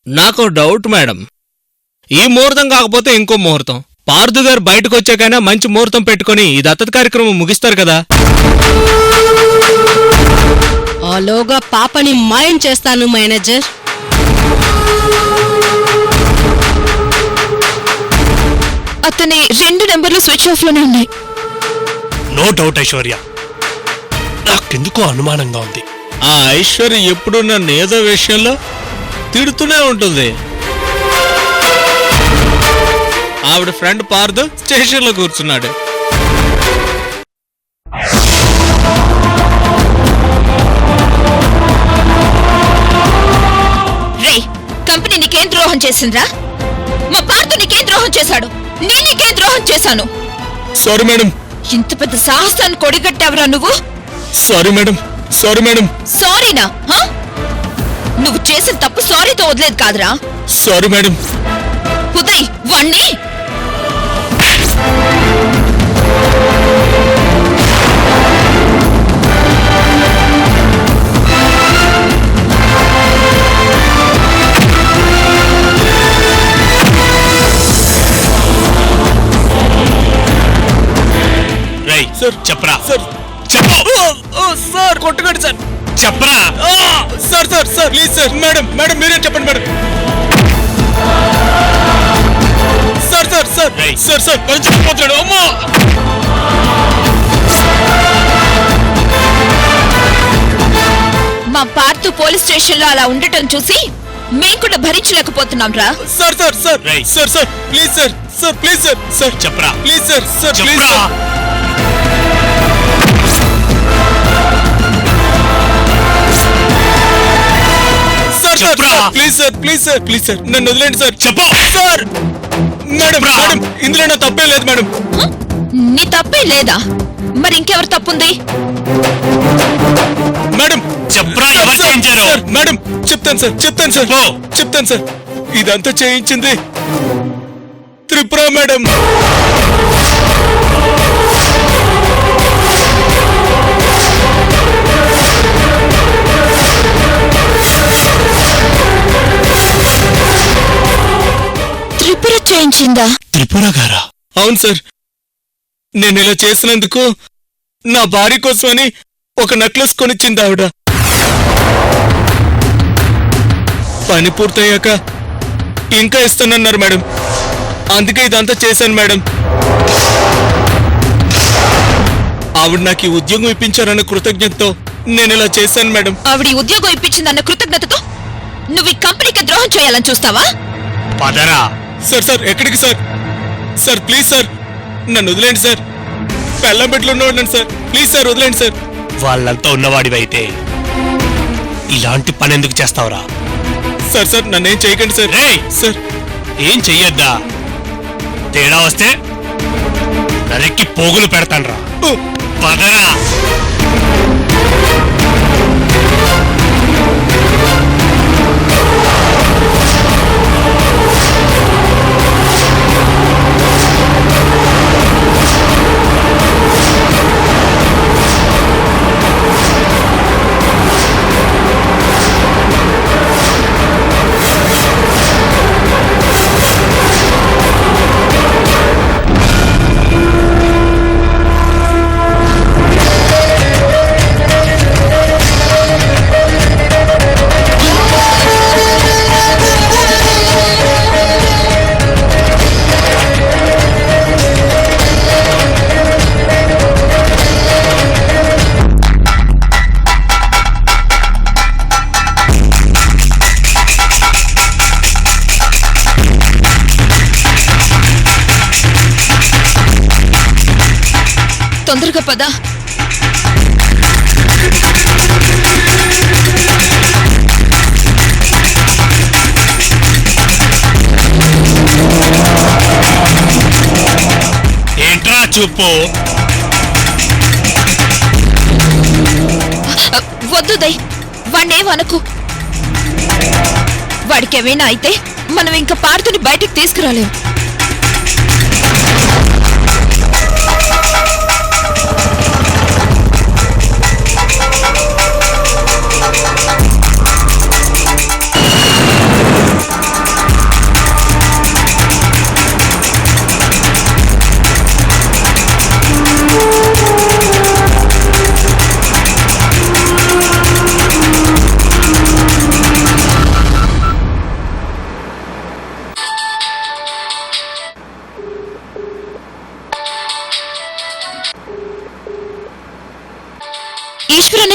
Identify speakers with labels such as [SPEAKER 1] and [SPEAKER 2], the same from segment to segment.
[SPEAKER 1] నాకు doubt madam, ఈ ముహూర్తం కాకపోతే ఇంకో ముహూర్తం. పార్థు గారు బయటకు వచ్చాకైనా మంచి ముహూర్తం పెట్టుకుని ఈ దత్తత కార్యక్రమం ముగిస్తారు కదా.
[SPEAKER 2] ఆలోగా పాపని మాయం చేస్తాను మేనేజర్.
[SPEAKER 3] అతని 2 నెంబర్లు స్విచ్ ఆఫ్ లోనే ఉన్నాయి.
[SPEAKER 4] నో డౌట్ ఐశ్వర్య, నాకెందుకో అనుమానంగా ఉంది.
[SPEAKER 1] ఆ ఐశ్వర్య ఎప్పుడు నన్ను ఏదో విషయంలో తిడుతూనే ఉంటుంది. ఆవిడ ఫ్రెండ్ పార్థు స్టేషన్లో కూర్చున్నాడు.
[SPEAKER 3] రే, కంపెనీ నీకేం ద్రోహం చేసిందిరా? మా పార్థు నీకేం ద్రోహం చేశాడు? నీకేం ద్రోహం చేశాను?
[SPEAKER 1] Sorry madam.
[SPEAKER 3] ఇంత పెద్ద సాహసాన్ని కొడిగట్టావురా నువ్వు?
[SPEAKER 1] Sorry madam, sorry madam.
[SPEAKER 3] సారీనా? నువ్వు చేసిన తప్పు సారీతో వదిలేదు కాదురా.
[SPEAKER 1] Sorry madam.
[SPEAKER 3] ఉదయ్, వాణ్ణి
[SPEAKER 4] సార్ చెప్పరా.
[SPEAKER 1] సార్ సార్ కొట్టకండి సార్.
[SPEAKER 4] చెప్పరా.
[SPEAKER 1] Sir sir sir please sir. Madam madam మీరే చెప్పండి madam. Sir sir sir sir sir చచ్చిపోతాడు. అమ్మా
[SPEAKER 3] మా పార్థు పోలీస్ స్టేషన్ లో అలా ఉండటం చూసి మేము కూడా భరించలేకపోతున్నాం రా.
[SPEAKER 1] Sir sir sir sir sir please sir. Sir please sir. Sir
[SPEAKER 4] చెప్పరా.
[SPEAKER 1] Please sir. సార్ ప్లీజ్
[SPEAKER 4] చెప్పరా.
[SPEAKER 1] Sir please sir. Please sir. Please sir నన్ను వదిలేండి సార్.
[SPEAKER 4] చెప్పు
[SPEAKER 1] సార్. మేడం మేడం ఇందులో నా తప్పే లేదు మేడం.
[SPEAKER 3] నీ తప్పే లేదా? మరి ఇంకెవరు తప్పుంది?
[SPEAKER 1] మేడం
[SPEAKER 4] చెప్పరా. ఎవరు చేయించారు?
[SPEAKER 1] మేడం చెప్తాను సార్. చెప్తాను సార్. చెప్తాను సార్. ఇదంతా చేయించింది త్రిపుర మేడం.
[SPEAKER 3] త్రిపుర చేయించిందా?
[SPEAKER 4] త్రిపుర గారా?
[SPEAKER 1] అవును సార్. నేను ఇలా చేసినందుకు నా భార్య కోసమని ఒక నెక్లెస్ కొనిచ్చింది ఆవిడ. పని పూర్తయ్యాక ఇంకా ఇస్తానన్నారు మేడం. అందుకే ఇదంతా చేశాను మేడం. ఆవిడ నాకు ఈ ఉద్యోగం ఇప్పించారన్న కృతజ్ఞతతో నేను ఇలా చేశాను మేడం.
[SPEAKER 3] ఆవిడ ఉద్యోగం ఇప్పించిందన్న కృతజ్ఞతతో నువ్వు ఈ కంపెనీకి ద్రోహం చేయాలని చూస్తావా?
[SPEAKER 4] పదరా.
[SPEAKER 1] సార్ సార్ ఎక్కడికి సార్? సార్ ప్లీజ్ సార్ నన్ను వదిలేండి సార్. పెళ్ళం పెట్లు ఉన్నవాడిని సార్. ప్లీజ్ సార్ వదిలేండి సార్.
[SPEAKER 4] వాళ్ళంతా ఉన్నవాడివైతే ఇలాంటి పని ఎందుకు చేస్తావురా?
[SPEAKER 1] సార్ సార్ నన్నేం చేయకండి సార్. సార్
[SPEAKER 4] ఏం చెయ్యొద్దా? తేడా వస్తే నరికి పోగులు పెడతాన్రా. పదరా.
[SPEAKER 3] తొందరగా పద.
[SPEAKER 4] ఏంట్రా చూపు?
[SPEAKER 3] వద్దు దయ్, వాణ్ణేమనకు. వాడికేమైనా అయితే మనం ఇంకా పార్థుని బయటికి తీసుకురాలేం.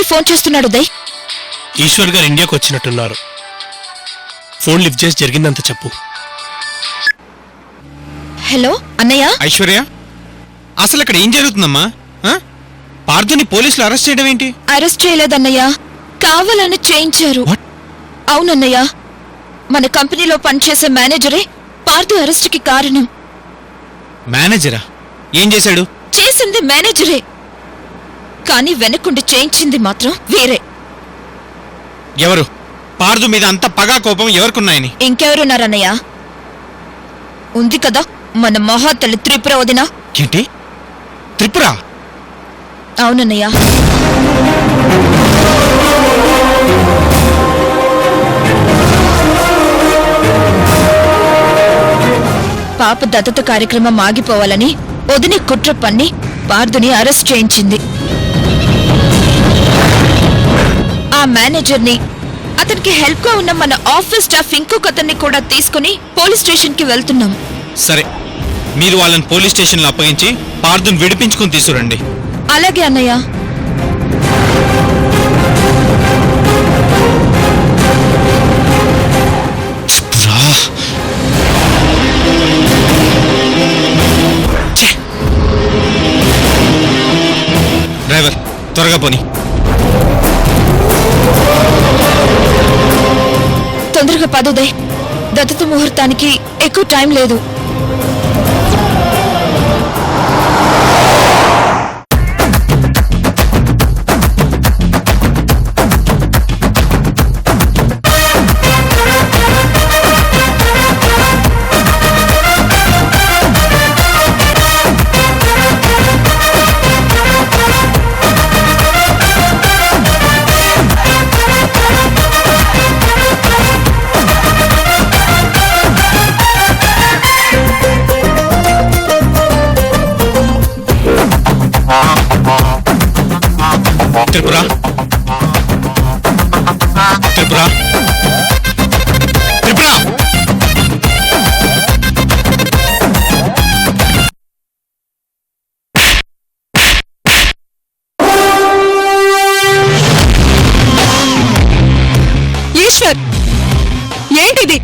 [SPEAKER 3] ఫోన్ చేస్తున్నాడు ఉదయ్?
[SPEAKER 4] ఈశ్వర్ గారు ఇండియాకి వచ్చినట్టున్నారు. ఫోన్ లిఫ్ట్ చేసి జరిగిందంత చెప్పు.
[SPEAKER 3] హలో అన్నయ్య.
[SPEAKER 5] ఐశ్వర్య, అసలు ఇక్కడ ఏం జరుగుతుందమ్మా? పార్థుని పోలీసులు అరెస్ట్ చేయడం ఏంటి?
[SPEAKER 3] అరెస్ట్ చేయలేదన్నయ్య, కావాలని చేయించారు.
[SPEAKER 5] What?
[SPEAKER 3] అవునన్నయ్య, మన కంపెనీలో పనిచేసే మేనేజరే పార్థు అరెస్ట్కి కారణం.
[SPEAKER 5] మేనేజరా? ఏం చేశాడు?
[SPEAKER 3] చేసింది మేనేజరే, కానీ వెనకుండి చేయించింది మాత్రం వేరే.
[SPEAKER 5] ఎవరు? పార్థు మీద అంత పగా కోపం ఎవరికున్నాయని?
[SPEAKER 3] ఇంకెవరున్నారన్నయ్య? ఉంది కదా మన మహాతల్లి త్రిపుర వదిన.
[SPEAKER 5] ఏంటి? త్రిపుర?
[SPEAKER 3] అవునన్నయ్య. పాప దత్తత కార్యక్రమం ఆగిపోవాలని వదిని కుట్ర పన్ని పార్థుని అరెస్ట్ చేయించింది. ఆ మేనేజర్ని, అతనికి హెల్ప్ గా ఉన్న మన ఆఫీస్ స్టాఫ్ ఇంకొకతన్ని కూడా తీసుకుని పోలీస్ స్టేషన్ కి వెళ్తున్నాం.
[SPEAKER 5] సరే, మీరు వాళ్ళని పోలీస్ స్టేషన్ లో అప్పగించి పార్థుని విడిపించుకుని తీసుకురండి.
[SPEAKER 3] అలాగే అన్నయ్య.
[SPEAKER 5] డ్రైవర్, త్వరగా పోని.
[SPEAKER 3] తొందరగా పదుదయ్, దత్తత ముహూర్తానికి ఎక్కువ టైం లేదు.
[SPEAKER 5] త్రిపుర, త్రిపుర, త్రిపుర!
[SPEAKER 2] ఈశ్వర్, ఏంటిది?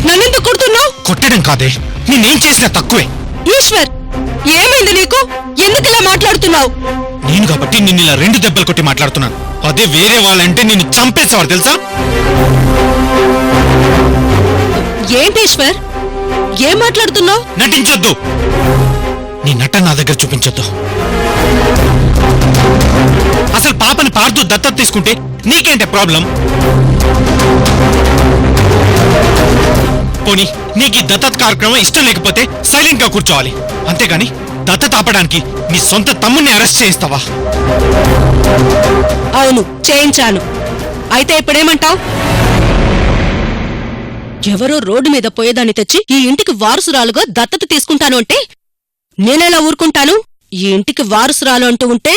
[SPEAKER 2] నన్నెందుకు కొడుతున్నావు?
[SPEAKER 5] కొట్టడం కాదే, నేనేం చేసినా తక్కువే.
[SPEAKER 2] ఈశ్వర్, ఏమైంది నీకు? ఎందుకు ఇలా మాట్లాడుతున్నావు?
[SPEAKER 5] నేను కాబట్టి నిన్ను ఇలా 2 దెబ్బలు కొట్టి మాట్లాడుతున్నాను. అదే వేరే వాళ్ళంటే నిన్ను చంపేసేవారు తెలుసా?
[SPEAKER 2] ఏంటి ఈశ్వర్, ఏం మాట్లాడుతున్నావు?
[SPEAKER 5] నటించొద్దు. నీ నట నా దగ్గర చూపించొద్దు. అసలు పాపని పార్థు దత్తత తీసుకుంటే నీకేంటే ప్రాబ్లం? పోనీ నీకు ఈ దత్తత కార్యక్రమం ఇష్టం లేకపోతే సైలెంట్ గా కూర్చోవాలి, అంతేగాని దత్తత ఆపడానికి నీ సొంత తమ్ముడిని అరెస్ట్ చేయిస్తావా?
[SPEAKER 2] అవును, చేయించాను. అయితే ఇప్పుడేమంటావు? ఎవరో రోడ్డు మీద పోయేదాన్ని తెచ్చి ఈ ఇంటికి వారసురాలుగా దత్తత తీసుకుంటాను అంటే నేనెలా ఊరుకుంటాను? ఈ ఇంటికి వారసురాలు అంటూ ఉంటే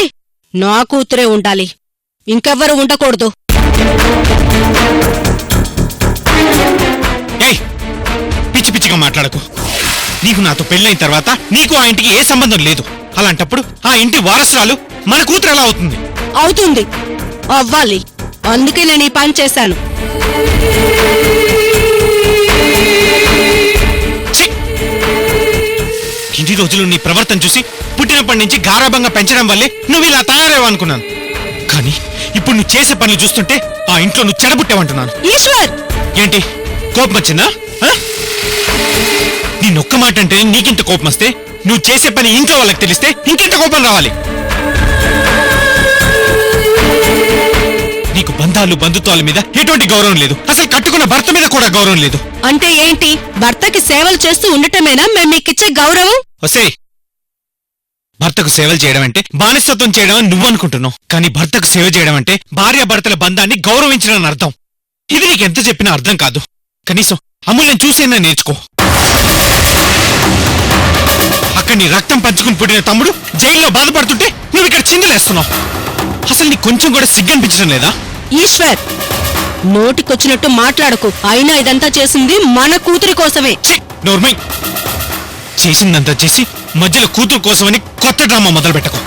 [SPEAKER 2] నా కూతురే ఉండాలి, ఇంకెవ్వరూ ఉండకూడదు.
[SPEAKER 5] ఏయ్, పిచ్చి పిచ్చిగా మాట్లాడకు. నీకు నాతో పెళ్ళైన తర్వాత నీకు ఆ ఇంటికి ఏ సంబంధం లేదు. అలాంటప్పుడు ఆ ఇంటి వారసురాలు మన కూతురు ఎలా అవుతుంది?
[SPEAKER 2] అవుతుంది, అవ్వాలి. అందుకే నేను ఈ పని చేశాను.
[SPEAKER 5] ఛీ! ఇన్ని రోజులు నీ ప్రవర్తన చూసి పుట్టినప్పటి నుంచి గారాభంగా పెంచడం వల్లే నువ్వు ఇలా తయారేవో అనుకున్నాను. కానీ ఇప్పుడు నువ్వు చేసే పనులు చూస్తుంటే ఆ ఇంట్లో నువ్వు చెడబుట్టావంటున్నాను.
[SPEAKER 2] ఈశ్వర్!
[SPEAKER 5] ఏంటి, కోపం వచ్చిందా? నేనొక్క మాట అంటే నీకింత కోపం వస్తే నువ్వు చేసే పని ఇంట్లో వాళ్ళకి తెలిస్తే ఇంకెంత కోపం రావాలి? నీకు బంధాలు బంధుత్వాల మీద ఎటువంటి గౌరవం లేదు. అసలు కట్టుకున్న భర్త మీద కూడా గౌరవం లేదు.
[SPEAKER 2] అంటే ఏంటి? భర్తకి సేవలు చేస్తూ ఉండటమేనా మేము మీకిచ్చే గౌరవం?
[SPEAKER 5] ఒసేయ్, భర్తకు సేవలు చేయడం అంటే బానిసత్వం చేయడం అని నువ్వు అనుకుంటున్నావు. కానీ భర్తకు సేవ చేయడం అంటే భార్యాభర్తల బంధాన్ని గౌరవించడం అని అర్థం. ఇది నీకెంత చెప్పినా అర్థం కాదు. కనీసం అమూల్యం చూసేనా నేర్చుకో. అక్కడ నీ రక్తం పంచుకుని పుట్టిన తమ్ముడు జైల్లో బాధపడుతుంటే నువ్వు ఇక్కడ చిందులేస్తున్నావు. అసలు నీకు కొంచెం కూడా సిగ్గనిపించడం లేదా?
[SPEAKER 2] ఈశ్వర్, నోటికొచ్చినట్టు మాట్లాడకు. అయినా ఇదంతా చేసింది మన కూతురి కోసమే.
[SPEAKER 5] నోర్మై, చేసిందంతా చేసి మధ్యలో కూతురు కోసమని కొత్త డ్రామా మొదలు పెట్టకు.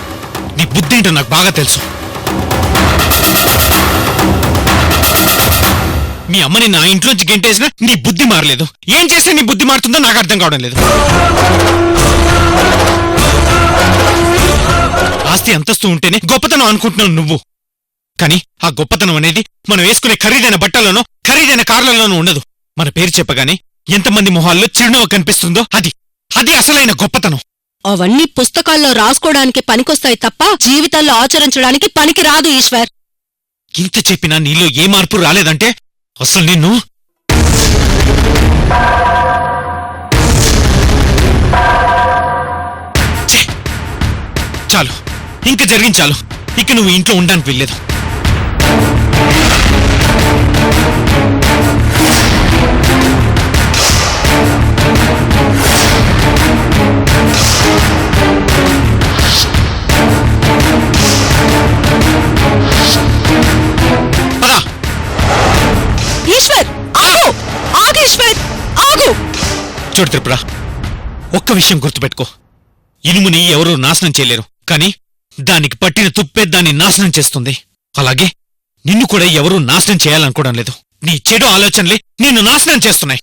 [SPEAKER 5] నీ బుద్ధి ఏంటో నాకు బాగా తెలుసు. మీ అమ్మని నా ఇంట్లోంచి గెంటేసినా నీ బుద్ధి మారలేదు. ఏం చేస్తే నీ బుద్ధి మారుతుందో నాకు అర్థం కావడం లేదు. ఆస్తి అంతస్తు ఉంటేనే గొప్పతనం అనుకుంటున్నావు నువ్వు. కానీ ఆ గొప్పతనం అనేది మనం వేసుకునే ఖరీదైన బట్టల్లోనో ఖరీదైన కార్లలోనూ ఉండదు. మన పేరు చెప్పగానే ఎంతమంది మొహాల్లో చిరునవ్వు కనిపిస్తుందో అది అసలైన గొప్పతనం.
[SPEAKER 2] అవన్నీ పుస్తకాల్లో రాసుకోవడానికి పనికొస్తాయి తప్ప జీవితంలో ఆచరించడానికి పనికి రాదు ఈశ్వర్.
[SPEAKER 5] ఇంత చెప్పినా నీలో ఏ మార్పు రాలేదంటే అసలు నిన్ను... ఛే! చాలు, ఇంక జరిగించాలు. ఇక నువ్వు ఇంట్లో ఉండడానికి వెళ్ళలేదు. చూడు త్రిపుర, ఒక్క విషయం గుర్తుపెట్టుకో. ఇనుముని ఎవరూ నాశనం చేయలేరు, కానీ దానికి పట్టిన తుప్పే దాన్ని నాశనం చేస్తుంది. అలాగే నిన్ను కూడా ఎవరూ నాశనం చేయాలనుకోవడం లేదు. నీ చెడు ఆలోచనలే నిన్ను నాశనం చేస్తున్నాయి.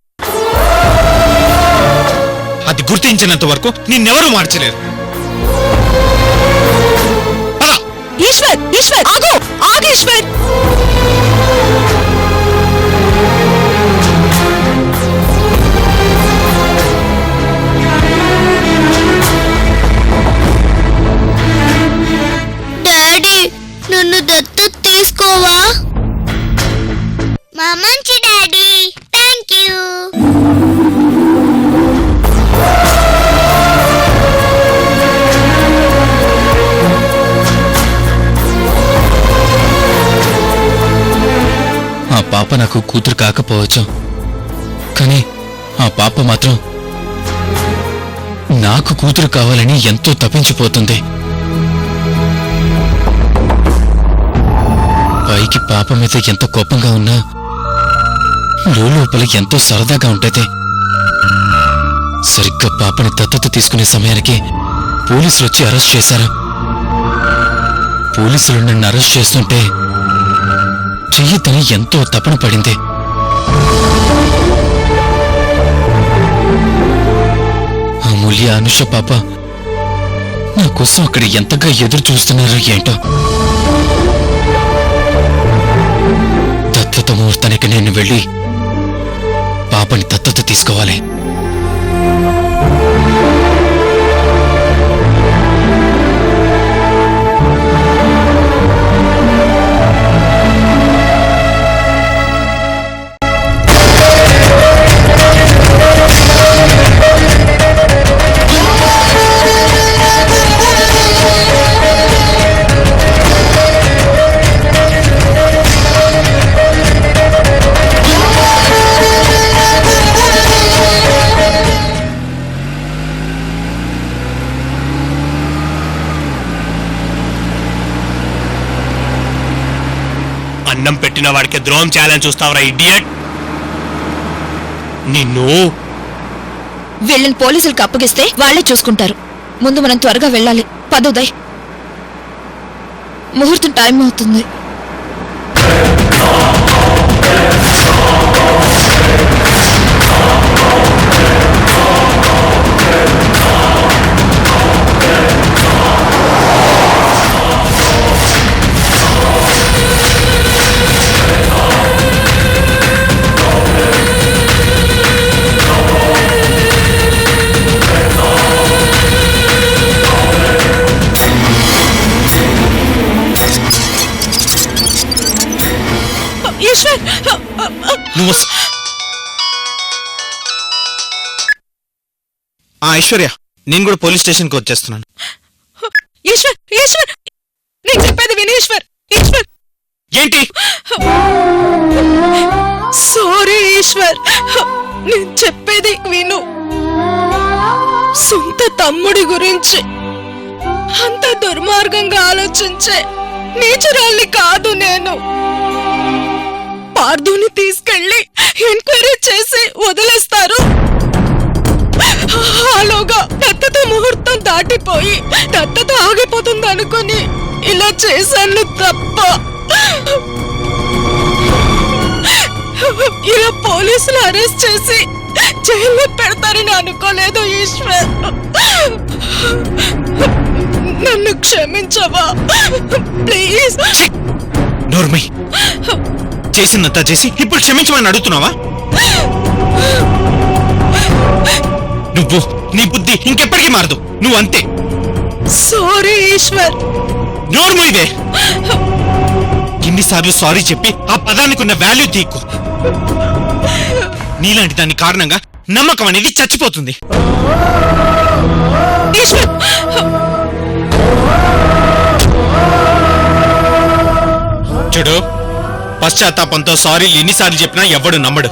[SPEAKER 5] అది గుర్తించినంత వరకు నిన్నెవరూ మార్చలేరు.
[SPEAKER 2] ఈశ్వర్, ఈశ్వర్, ఆగు, ఆగు ఈశ్వర్.
[SPEAKER 6] నన్ను దత్తత తీసుకోవా? మా మంచి డాడీ, థ్యాంక్ యూ.
[SPEAKER 7] ఆ పాప నాకు కూతురు కాకపోవచ్చు, కానీ ఆ పాప మాత్రం నాకు కూతురు కావాలని ఎంతో తప్పించిపోతుంది. పైకి పాప మీద ఎంత కోపంగా ఉన్నా లోపల ఎంతో సరదాగా ఉంటది. సరిగ్గా పాపని దత్తత తీసుకునే సమయానికి పోలీసులు వచ్చి అరెస్ట్ చేశారు. పోలీసులు నన్ను అరెస్ట్ చేస్తుంటే చెయ్యొద్దని ఎంతో తపన పడింది. అమూల్య, అనుష పాప నా కోసం అక్కడ ఎంతగా ఎదురు చూస్తున్నారో ఏంటో. దత్తత ముహూర్తానికి నేను వెళ్ళి పాపని దత్తత తీసుకోవాలి.
[SPEAKER 4] అన్నం పెట్టిన వాడికి ద్రోహం చేయాలని చూస్తావరా ఇడియట్? నిన్ను
[SPEAKER 3] వీళ్ళని పోలీసులకు అప్పగిస్తే వాళ్లే చూసుకుంటారు. ముందు మనం త్వరగా వెళ్ళాలి. పదోదయ్, ముహూర్తం టైం అవుతుంది.
[SPEAKER 5] ఐశ్వర్య, నేను కూడా పోలీస్ స్టేషన్కి వచ్చేస్తున్నాను.
[SPEAKER 2] ఈశ్వర్, ఈశ్వర్, నేను చెప్పేది విను ఈశ్వర్. ఈశ్వర్,
[SPEAKER 5] ఏంటి?
[SPEAKER 2] సారీ ఈశ్వర్, నేను చెప్పేది విను. సొంత తమ్ముడి గురించి అంత దుర్మార్గంగా ఆలోచించే నీచురాల్ని కాదు నేను. పార్థుని తీసుకెళ్లి ఎంక్వైరీ చేసి వదిలేస్తారు. ఆలోగా దత్తత ముహూర్తం దాటిపోయి దత్తత ఆగిపోతుంది అనుకుని ఇలా చేశాను తప్ప అరెస్ట్ చేసి జైల్లో పెడతారని అనుకోలేదు ఈశ్వర్. నన్ను క్షమించవా ప్లీజ్.
[SPEAKER 5] నోర్మై, చేసినంత చేసి ఇప్పుడు క్షమించమని అడుగుతున్నావా? నువ్వు నీ బుద్ధి ఇంకెప్పటికీ మారదు. నువ్వు అంతే.
[SPEAKER 2] సారీ ఈశ్వర్.
[SPEAKER 5] నోర్ము ఇదే. ఇన్నిసార్లు సారీ చెప్పి ఆ పదానికి ఉన్న వాల్యూ తీకు. నీలాంటి దాని కారణంగా నమ్మకం అనేది చచ్చిపోతుంది.
[SPEAKER 2] ఈశ్వర్,
[SPEAKER 5] చూడు, పశ్చాత్తాపంతో సారీ ఎన్నిసార్లు చెప్పినా ఎవ్వడు నమ్మడు.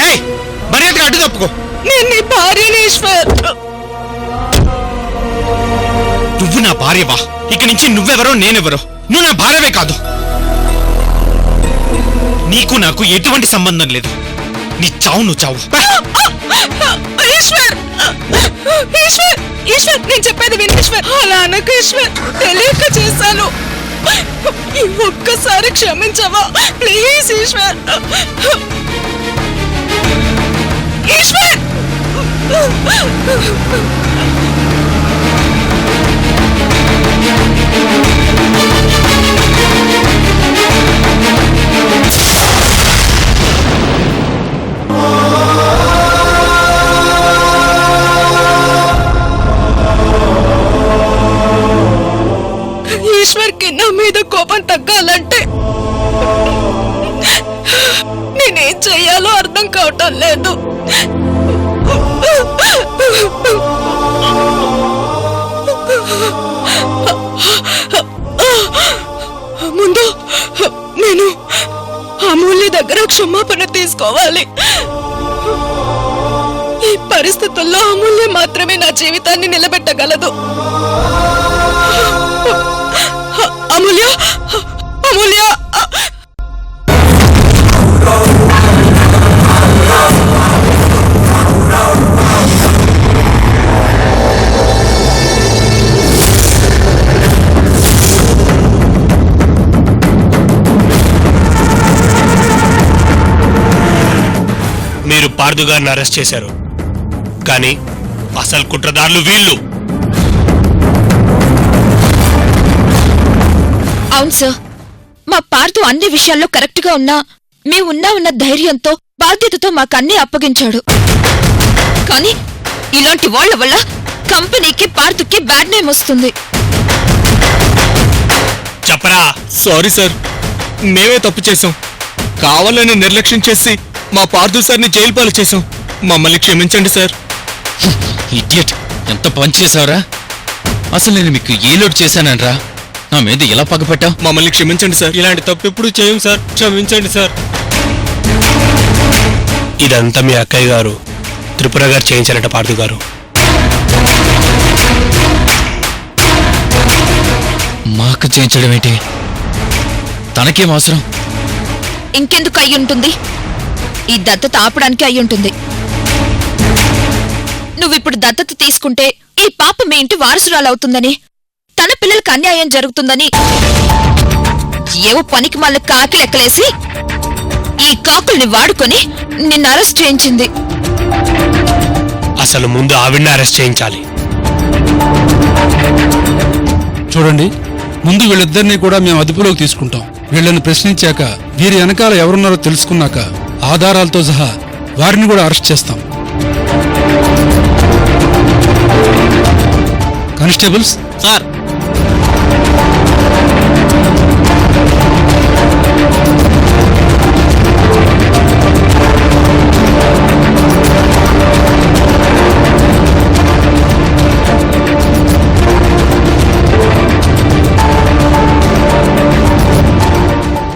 [SPEAKER 5] ఏయ్, మర్యాదగా అడ్డు తప్పుకో.
[SPEAKER 2] నేను నీ భార్యని ఈశ్వర్.
[SPEAKER 5] నువ్వు నా భార్యవా? ఇక నుంచి నువ్వెవరో నేనెవరో. నువ్వు నా భార్యవే కాదు. నీకు నాకు ఎటువంటి సంబంధం లేదు. నీ చావు నువ్వు చావు.
[SPEAKER 2] ఈశ్వర్, ఈశ్వర్, ఈశ్వర్, నేను చెప్పేది విను ఈశ్వర్. అలా అనకు ఈశ్వర్, తెలియక చేశాను. ఈ ఒక్కసారి క్షమించవా ప్లీజ్ ఈశ్వర్. ఈశ్వర్, ఈశ్వర్ కి నా మీద కోపం తగ్గాలంటే నేనేం చెయ్యాలో అర్థం కావటం లేదు. ముందు నేను అమూల్య దగ్గర క్షమాపణ తీసుకోవాలి. ఈ పరిస్థితుల్లో అమూల్య మాత్రమే నా జీవితాన్ని నిలబెట్టగలదు. అమూల్య, అమూల్య,
[SPEAKER 4] మీరు పార్దు గారిని అరెస్ట్ చేశారు, కానీ అసలు కుట్రదారులు వీళ్ళు.
[SPEAKER 3] అవును సార్, మా పార్దు అన్ని విషయాల్లో కరెక్ట్ గా ఉన్నా ఉన్న ధైర్యంతో బాధ్యతతో మాకన్నీ అప్పగించాడు. కానీ ఇలాంటి వాళ్ల వల్ల కంపెనీకి పార్దుకి బ్యాడ్ నేమ్ వస్తుంది.
[SPEAKER 4] చెప్పరా.
[SPEAKER 1] సారీ సార్, మేమే తప్పు చేశాం. కావాలని నిర్లక్ష్యం చేసి మా పార్థు సార్ని జైలు పాలు చేశాం. మమ్మల్ని క్షమించండి సార్.
[SPEAKER 7] ఇడియట్, ఎంత పని చేశావురా? అసలు నేను మీకు ఏ లోటు చేశానరా? నా మీద ఎలా పగపట్టావు?
[SPEAKER 1] మమ్మల్ని క్షమించండి సార్. ఇలాంటి తప్పు ఎప్పుడు చేయం సార్. క్షమించండి సార్.
[SPEAKER 4] ఇదంతా మీ అక్కయ్య గారు త్రిపుర గారు చేయించారట పార్దు గారు.
[SPEAKER 7] మాకు చేయించడం ఏంటి? తనకేం అవసరం?
[SPEAKER 3] ఇంకెందుకు అయ్యుంటుంది? ఈ దత్తత ఆపడానికి అయ్యుంటుంది. నువ్విప్పుడు దత్తత తీసుకుంటే ఈ పాప మీ ఇంటి వారసురాలవుతుందని, తన పిల్లలకు అన్యాయం జరుగుతుందని ఏవో పనికి మళ్ళీ కాకి లెక్కలేసి ఈ కాకుల్ని వాడుకొని నిన్ను అరెస్ట్ చేయించింది.
[SPEAKER 4] అసలు ముందు ఆవిడ్ని అరెస్ట్ చేయించాలి.
[SPEAKER 8] చూడండి, ముందు వీళ్ళిద్దరినీ కూడా మేము అదుపులోకి తీసుకుంటాం. వీళ్ళని ప్రశ్నించాక వీరి వెనకాల ఎవరున్నారో తెలుసుకున్నాక ఆధారాలతో సహా వారిని కూడా అరెస్ట్ చేస్తాం. Constables
[SPEAKER 1] sir.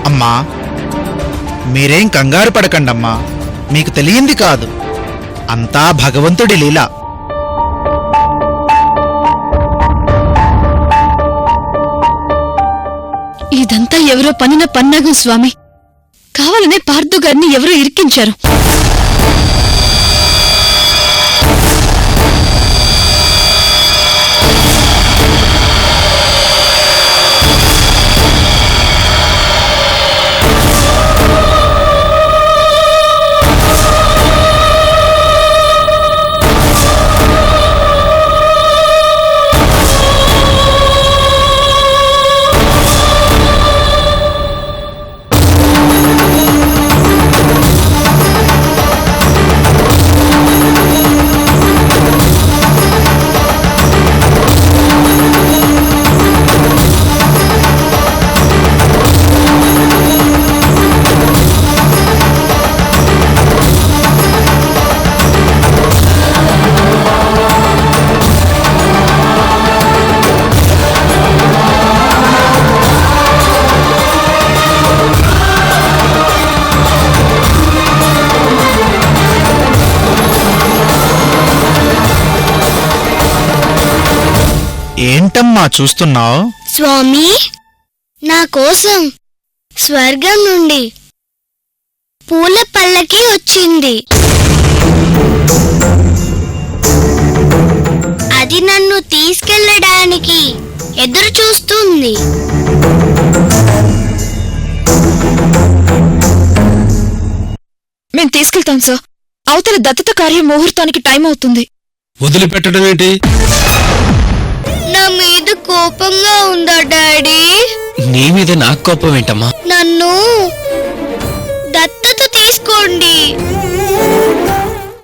[SPEAKER 9] అమ్మా, మీరేం కంగారు పడకండమ్మా. మీకు తెలియంది కాదు, అంతా భగవంతుడి లీల.
[SPEAKER 2] ఇదంతా ఎవరో పనిన పన్నాగం స్వామి. కావాలనే పార్థు గారిని ఎవరో ఇరికించారు.
[SPEAKER 9] ఏంటమ్మా చూస్తున్నావు?
[SPEAKER 6] స్వామి, నా కోసం స్వర్గం నుండి పూల పల్లకి వచ్చింది. అది నన్ను తీసుకెళ్ళడానికి ఎదురు చూస్తుంది.
[SPEAKER 3] మేం తీసుకెళ్తాం సార్. అవతల దత్తత కార్యం ముహూర్తానికి టైం అవుతుంది.
[SPEAKER 8] వదిలిపెట్టడం ఏంటి?
[SPEAKER 6] నా మీద కోపంగా ఉందా డాడీ?
[SPEAKER 7] నీ మీద నాకు కోపం ఏంటమ్మా?
[SPEAKER 6] నన్ను